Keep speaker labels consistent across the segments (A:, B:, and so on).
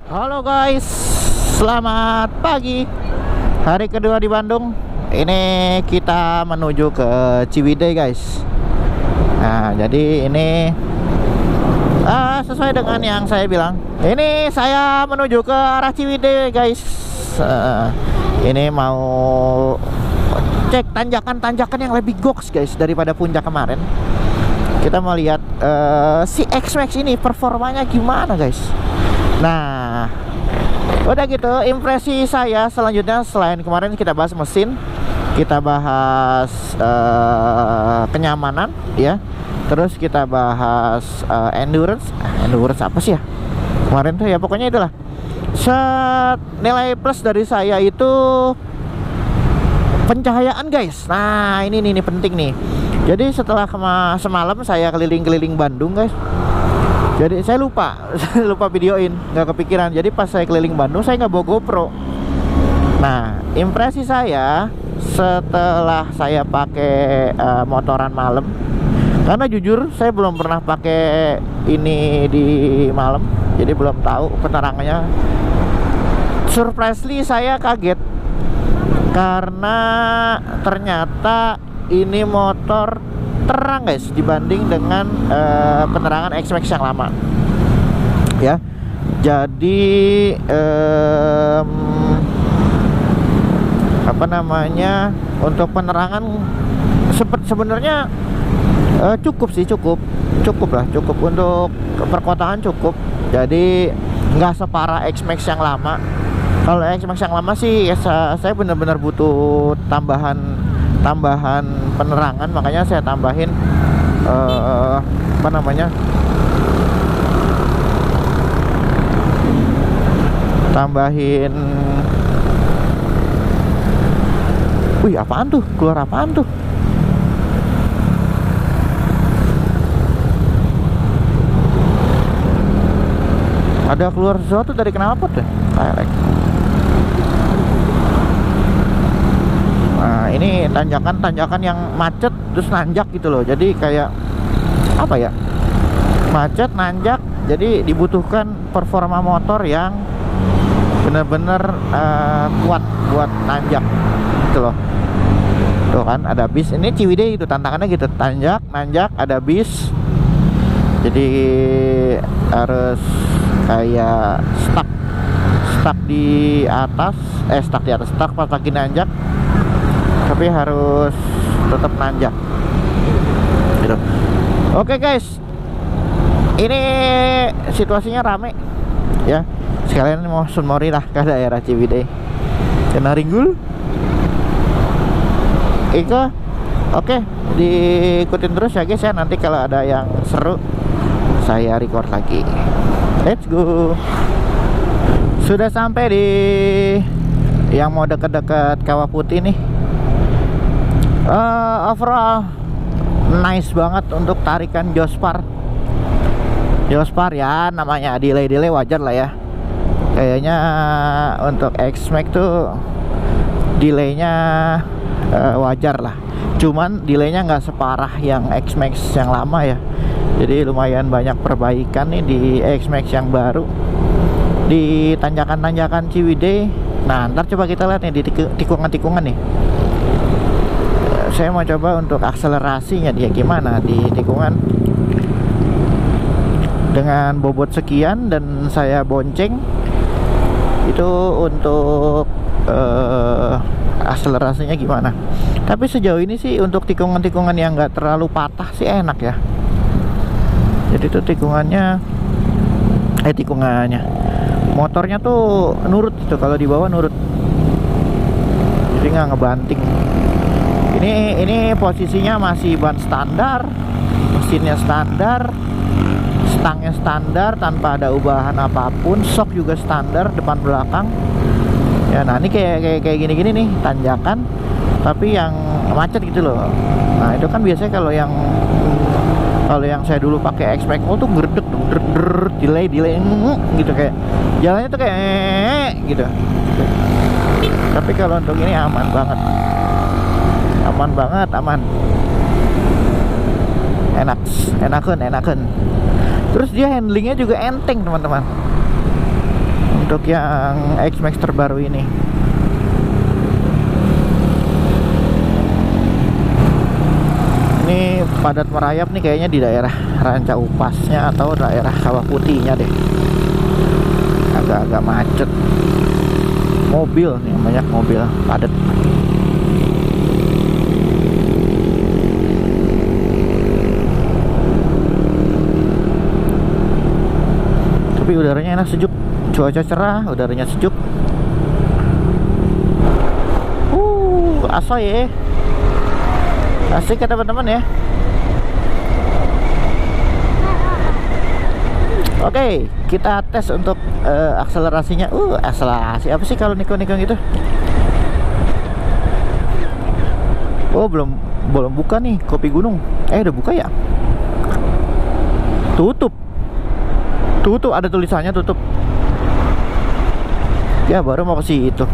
A: Halo guys, selamat pagi. Hari kedua di Bandung. Ini kita menuju ke Ciwidey guys. Nah, jadi ini sesuai dengan yang saya bilang. Ini saya menuju ke arah Ciwidey guys. Ini mau cek tanjakan-tanjakan yang lebih goks guys daripada puncak kemarin. Kita mau lihat si X-Max ini performanya gimana guys. Nah, udah gitu impresi saya selanjutnya. Selain kemarin kita bahas mesin, kita bahas kenyamanan ya. Terus kita bahas endurance. Endurance apa sih ya kemarin tuh ya, pokoknya itulah. Nilai plus dari saya itu pencahayaan guys. Nah ini penting nih. Jadi setelah semalam saya keliling-keliling Bandung guys. Jadi saya lupa videoin, nggak kepikiran. Jadi pas saya keliling Bandung saya nggak bawa GoPro. Nah impresi saya setelah saya pakai motoran malam, karena jujur saya belum pernah pakai ini di malam, jadi belum tahu penerangannya. Surprisingly saya kaget karena ternyata ini motor terang guys dibanding dengan penerangan X-Max yang lama ya. Jadi apa namanya, untuk penerangan sebenarnya cukup untuk perkotaan cukup. Jadi nggak separah X-Max yang lama. Kalau X-Max yang lama sih ya, saya benar-benar butuh tambahan penerangan, makanya saya tambahin apa namanya, wih apaan tuh, keluar apaan tuh? Ada keluar sesuatu dari knalpot deh, kayak. Nah ini tanjakan yang macet terus nanjak gitu loh. Jadi kayak apa ya, macet nanjak. Jadi dibutuhkan performa motor yang bener-bener kuat buat nanjak gitu loh. Tuh kan ada bis. Ini Ciwidey itu tantangannya gitu, tanjak nanjak ada bis. Jadi harus kayak stuck di atas, stuck pas lagi nanjak, tapi harus tetap nanjak gitu. Oke guys, ini situasinya rame ya. Sekalian mau sunmori lah ke daerah Ciwidey, kena ringgul Iko. Oke, diikutin terus ya guys ya. Nanti kalau ada yang seru saya record lagi. Let's go. Sudah sampai di yang mau deket-deket Kawah Putih nih. Overall nice banget untuk tarikan Jospar ya, namanya delay wajar lah ya. Kayaknya untuk X-Max tuh delaynya wajar lah, cuman delaynya nggak separah yang X-Max yang lama ya. Jadi lumayan banyak perbaikan nih di X-Max yang baru di tanjakan-tanjakan Ciwidey. Nah ntar coba kita lihat nih di tikungan-tikungan nih. Saya mau coba untuk akselerasinya dia gimana di tikungan dengan bobot sekian dan saya bonceng itu untuk akselerasinya gimana. Tapi sejauh ini sih untuk tikungan-tikungan yang nggak terlalu patah sih enak ya. Jadi tuh tikungannya motornya tuh nurut gitu, kalau di bawah nurut, jadi nggak ngebanting. Ini posisinya masih ban standar, mesinnya standar, stangnya standar tanpa ada ubahan apapun, shock juga standar depan belakang ya. Nah ini kayak gini-gini nih tanjakan tapi yang macet gitu loh. Nah itu kan biasanya kalau yang saya dulu pakai X-Max tuh ngerdek delay gitu, kayak jalannya tuh kayak gitu. Tapi kalau untuk ini aman banget, enakan. Terus dia handlingnya juga enteng teman-teman. untuk yang X-Max terbaru ini. Ini padat merayap nih kayaknya di daerah Ranca Upasnya atau daerah Sawah Putihnya deh. Agak-agak macet. Mobil nih, banyak mobil padat. Tapi udaranya enak, sejuk. Cuaca cerah, udaranya sejuk. Asoy ya. Asik ya teman-teman ya. Oke, kita tes untuk akselerasinya. Akselerasi apa sih kalau nikung-nikung gitu? Oh, belum buka nih Kopi Gunung. Udah buka ya? Tutup. Tutup, ada tulisannya tutup. Ya, baru mau ke situ.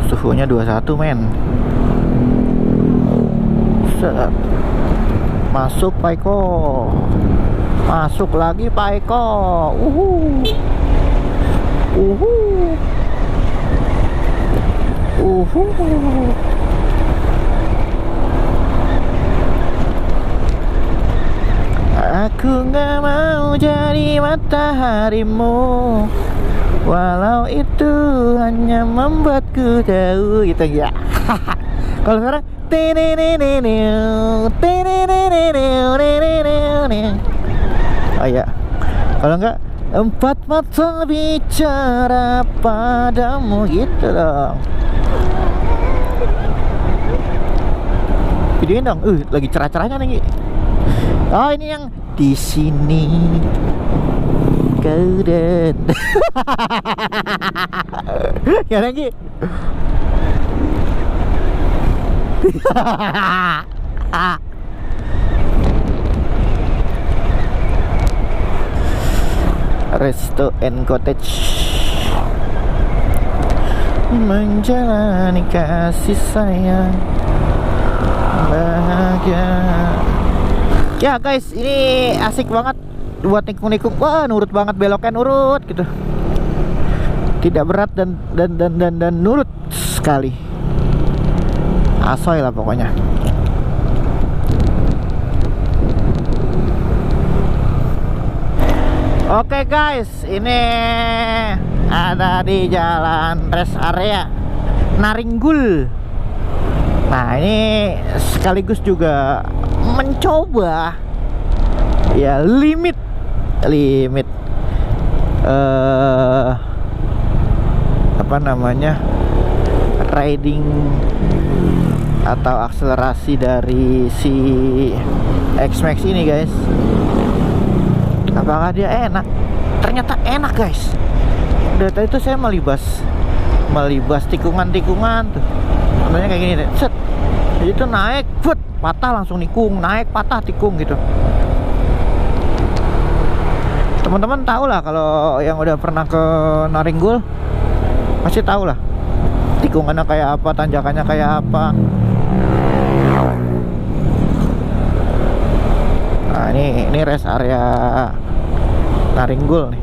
A: Suhunya 21 men. Set. Masuk Pak Eko. Masuk lagi Pak Eko. Aku gak mau jadi mataharimu, walau itu hanya membuatku jauh, gitu ya. Kalau sekarang oh ya, kalau enggak empat mata bicara padamu, gitu dong. Videoin dong, lagi cerah-cerahnya nih. Oh, ini yang di sini kau dan ya lagi. Resto and Cottage menjalani kasih sayang bahagia. Ya guys, ini asik banget buat nikung-nikung. Wah, nurut banget, beloknya nurut gitu. Tidak berat dan nurut sekali. Asoy lah pokoknya. Oke guys, ini ada di jalan rest area Naringgul. Nah, ini sekaligus juga mencoba ya limit apa namanya, riding atau akselerasi dari si X-Max ini guys. Apakah dia enak? Ternyata enak guys. Dari tadi tuh saya melibas tikungan tuh. Contohnya kayak gini deh, set. Jadi tuh naik, put, patah langsung nikung, naik patah tikung gitu. Teman-teman tahu lah, kalau yang udah pernah ke Naringgul pasti tahu lah tikungannya kayak apa, tanjakannya kayak apa. Nah, ini rest area Naringgul nih.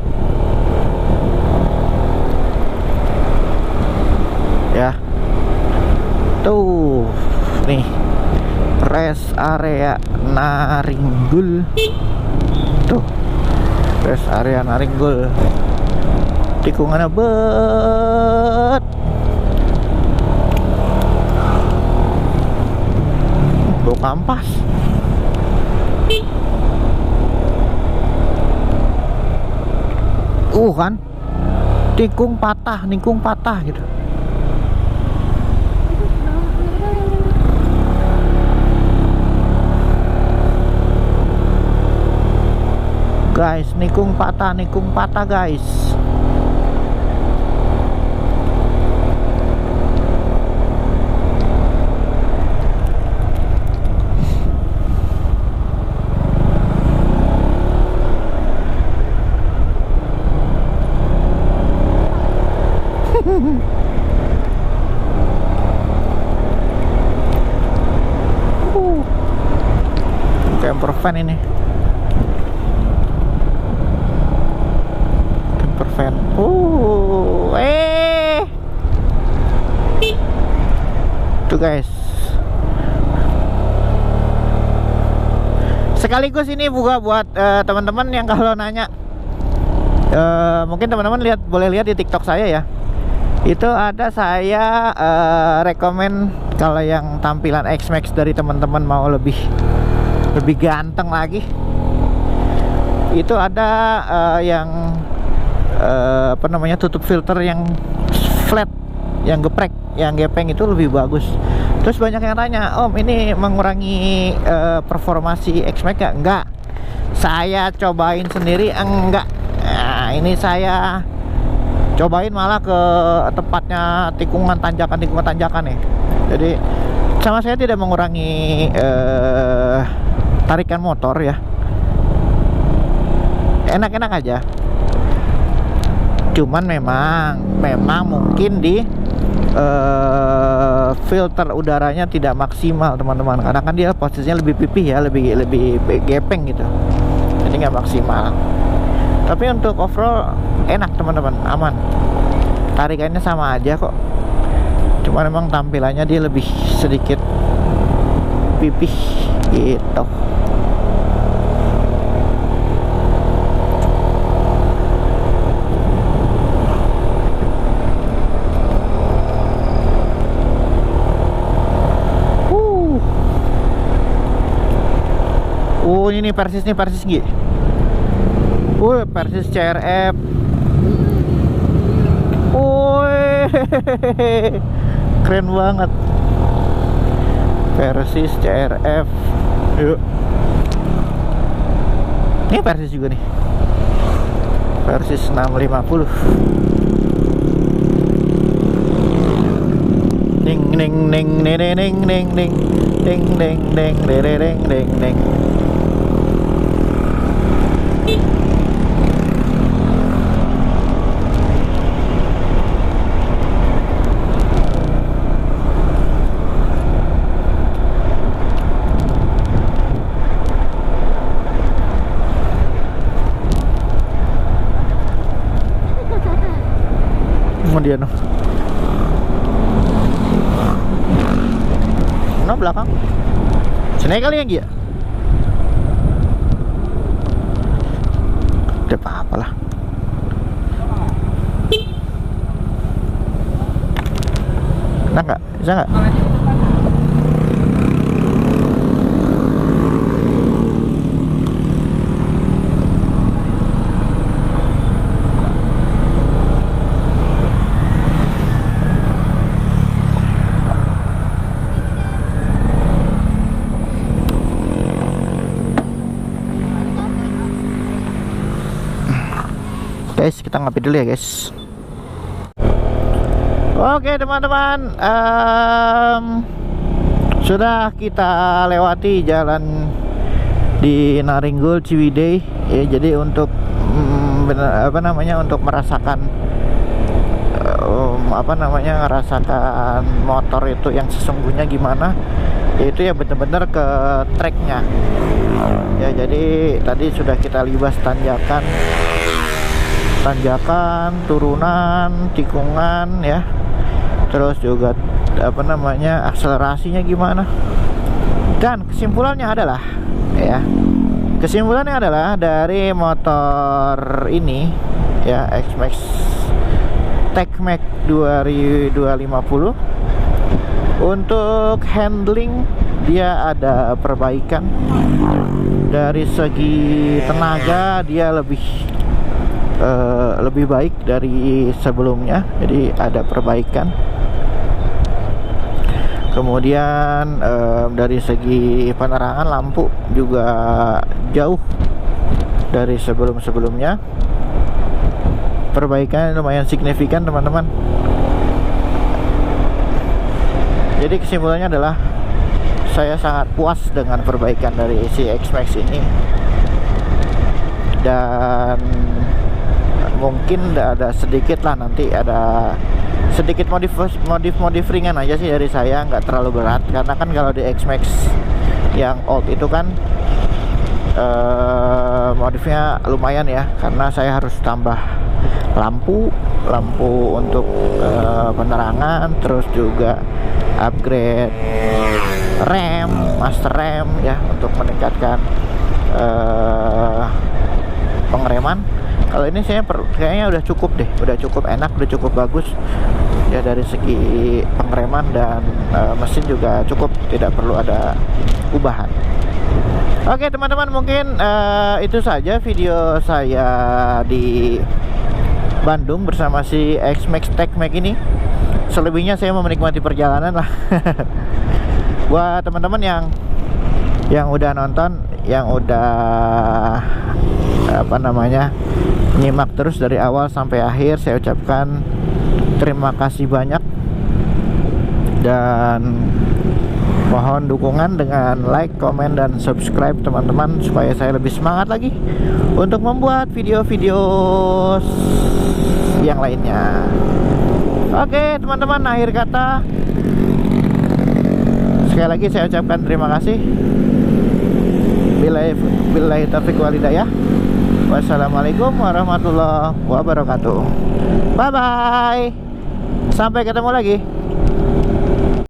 A: Ya. Tuh. Nih. Rest area Naringgul. Tuh. Rest area Naringgul. Tikungannya bet. Bau kampas. Kan nikung patah gitu. Guys, nikung patah guys. camper van ini. Camper van. Tuh guys. Sekaligus ini buka buat teman-teman yang kalau nanya, mungkin teman-teman boleh lihat di TikTok saya ya. Itu ada saya rekomen kalau yang tampilan X-Max dari teman-teman mau lebih ganteng lagi. Itu ada yang apa namanya, tutup filter yang flat, yang geprek, yang gepeng, itu lebih bagus. Terus banyak yang tanya, Om ini mengurangi performasi X-Max ya? Enggak. Saya cobain sendiri, enggak. Nah, ini saya cobain malah ke tempatnya tikungan tanjakan nih. Jadi sama saya tidak mengurangi tarikan motor ya. Enak-enak aja. Cuman memang mungkin di filter udaranya tidak maksimal teman-teman, karena kan dia posisinya lebih pipih ya, lebih gepeng gitu, jadi nggak maksimal. Tapi untuk off-road enak teman-teman, aman, tarikannya sama aja kok, cuma memang tampilannya dia lebih sedikit pipih gitu. Ini Persis G. Persis CRF. Keren banget. Persis CRF. Yuk. Ini Persis juga nih. Persis 650. Ding ding ding ding ding ding ding ding ding ding ding ding ding ding. Kemudian belakang sini kali yang dia udah apa lah. Nah, nggak bisa nggak? Guys, kita ngopi dulu ya guys. Oke teman-teman, sudah kita lewati jalan di Naringgul Ciwidey ya. Jadi untuk untuk merasakan ngerasakan motor itu yang sesungguhnya gimana, yaitu ya bener-bener ke tracknya ya. Jadi tadi sudah kita libas tanjakan, turunan, tikungan ya. Terus juga akselerasinya gimana. Dan kesimpulannya adalah dari motor ini ya, X-Max TechMax 2250, untuk handling dia ada perbaikan. Dari segi tenaga dia lebih baik dari sebelumnya, jadi ada perbaikan. Kemudian dari segi penerangan lampu juga jauh dari sebelum-sebelumnya, perbaikannya lumayan signifikan teman-teman. Jadi kesimpulannya adalah saya sangat puas dengan perbaikan dari si X-Max ini. Dan mungkin ada sedikit lah, nanti ada sedikit modif ringan aja sih dari saya, nggak terlalu berat. Karena kan kalau di X-Max yang old itu kan modifnya lumayan ya, karena saya harus tambah lampu untuk penerangan, terus juga upgrade rem, master rem ya, untuk meningkatkan pengereman. Kalau ini saya kayaknya udah cukup deh, udah cukup enak, udah cukup bagus ya dari segi pengereman, dan mesin juga cukup, tidak perlu ada ubahan. Oke teman-teman, mungkin itu saja video saya di Bandung bersama si X-Max Tech-Max ini. Selebihnya saya mau menikmati perjalanan lah. Buat teman-teman yang udah nonton, yang udah nyimak terus dari awal sampai akhir, saya ucapkan terima kasih banyak, dan mohon dukungan dengan like, komen, dan subscribe teman-teman, supaya saya lebih semangat lagi untuk membuat video-video yang lainnya. Oke teman-teman, akhir kata sekali lagi saya ucapkan terima kasih. Billahi taufiq wal hidayah. Wassalamualaikum warahmatullahi wabarakatuh. Bye bye. Sampai ketemu lagi.